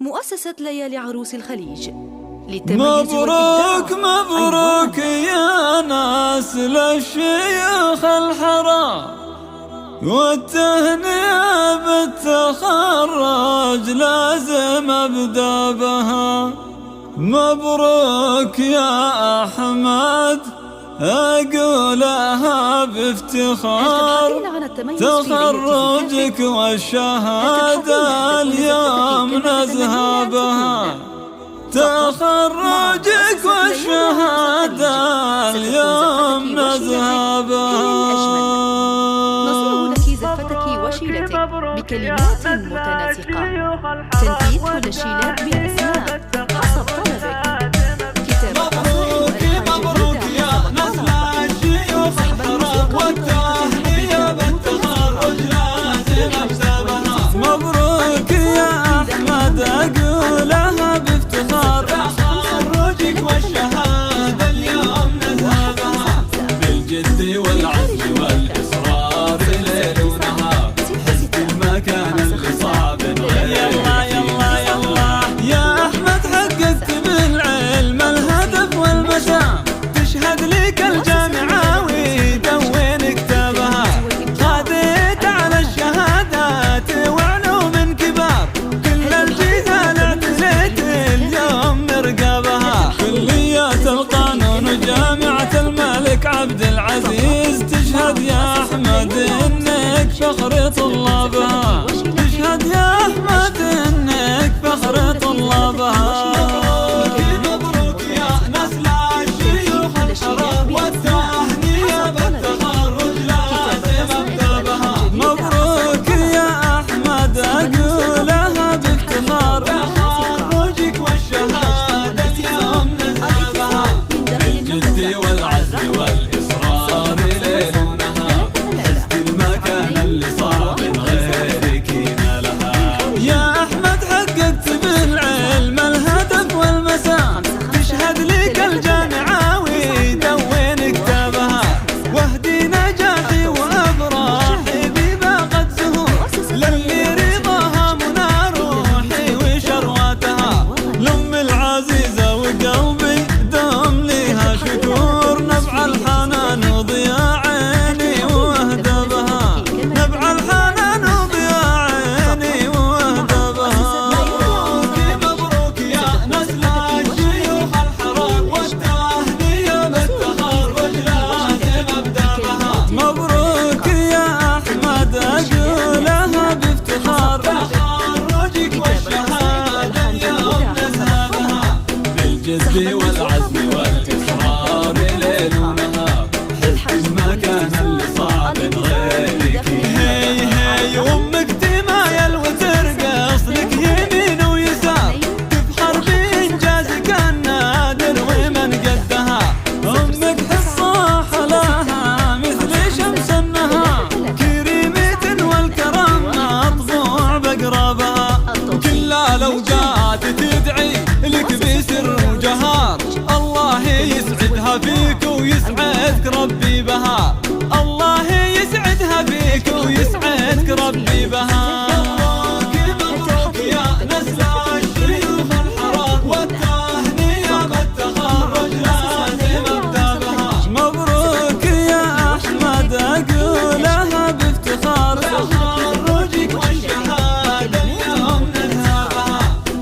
مؤسسة ليالي عروس الخليج مبروك مبروك يا ناس للشيوخ الحرام، والتهنئة بالتخرج لازم ابدا بها. مبروك يا أحمد أقولها بافتخار، تخرجك والشهادة اليوم نزهى بها. تخرجك والشهادة اليوم نزهى بها. نصير لك زفتك وشيلتك بكلمات متناسقة، تنفيذ كل شيلات بالأسماء حسب طلبك. مبروك يا نسل الشيوخ الحرام، والتهنئة بالتخرج لازم ابدا بها. مبروك يا أحمد أقولها بافتخار، تخرجك والشهادة اليوم نزهى بها. بالجد والعزم والإصرار ليل ونهار، حزب المكان اللي صعب غير. يلا يلا يلا يا أحمد حققت بالعلم الهدف والمسام، تشهد لك الجامعة ويدون كتابها. خذيت على الشهادات وعلوم كبار، كل الجيزان اعتزيت اليوم مرقبها. كليات القانون وجامعة الملك عبد العزيز تشهد يا أحمد إنك فخر طلابها. تشهد يا أحمد إنك فخر طلابها. مبروك يا نسل الشيوخ الحرام، والتهنئة بالتخرج لازم ابدا بها. مبروك يا أحمد أقولها بافتخار، تخرجك والشهادة اليوم نزهى بها. بالجد والعزم والإصرار ليل ونهار، حزب المكان اللي صعب غيرك ينالها. يا أحمد حققت بالعلم الهدف والمسام، تشهد لك الجامعة ويدون كتابها. واهدي نجاحي وأفراحي بباقة زهور، للي رضاها منى روحي وشرواتها. لأم العزيزة وقلبي دوم ليها شكور، نبع الحنان وضياء عيني واهدى بها. نبع الحنان وضياء عيني واهدى بها. مبروك يا نسل الشيوخ الحرام، والتهنئة بالتخرج لازم ابدا بها. مبروك يا أحمد أقولها بافتخار، تخرجك والشهادة اليوم نزهى بها. بالجد والعزم والإصرار ليل ونهار، حزب المكان اللي صعب غيرك. هي هي وامك تمايل وترقص لك يمين ويسار، تفخر بإنجازك النادر ومن قدها. أمك حصاح لها مثل شمس النهار، كريمة والكرم مطبوع بقرابها. كل الأوقات تدعي لك بسر وجهار، الله يسعدها فيك ويسعدك ربي بها. الله يسعدها فيك ويسعدك ربي بها. مبروك يا نسل الشيوخ الحرام، والتهنئة بالتخرج لازم ابدا بها. مبروك يا أحمد أقولها بافتخار، تخرجك والشهادة اليوم نزهى بها.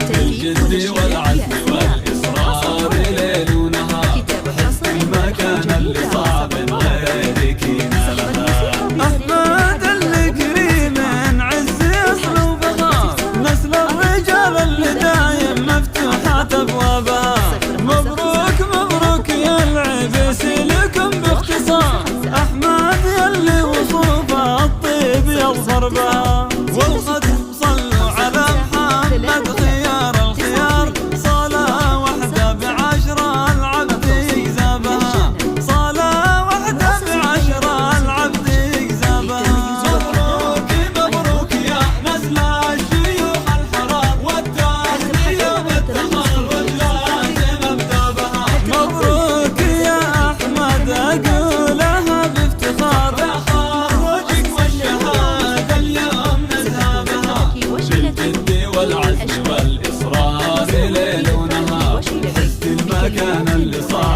بالجد والعزم والإصرار ليل ونهار، حزب المكان اللي صعب غيرك ينالها. أحمد اللي كريم عز أصل وفخار، نسل الرجال اللي دايم مفتوحات أبوابها. مبروك مبروك يا العبيس لكم باختصار، أحمد يلي وصوفه الطيب يظهر بها. والختم صلوا على محمد خيار الخيار، صلاة واحدة بعشرة العبد يجزى بها. صلاة واحدة بعشرة العبد يجزى بها. مبروك مبروك يا نسل الشيوخ الحرام، والتهنئة المكان اللي صار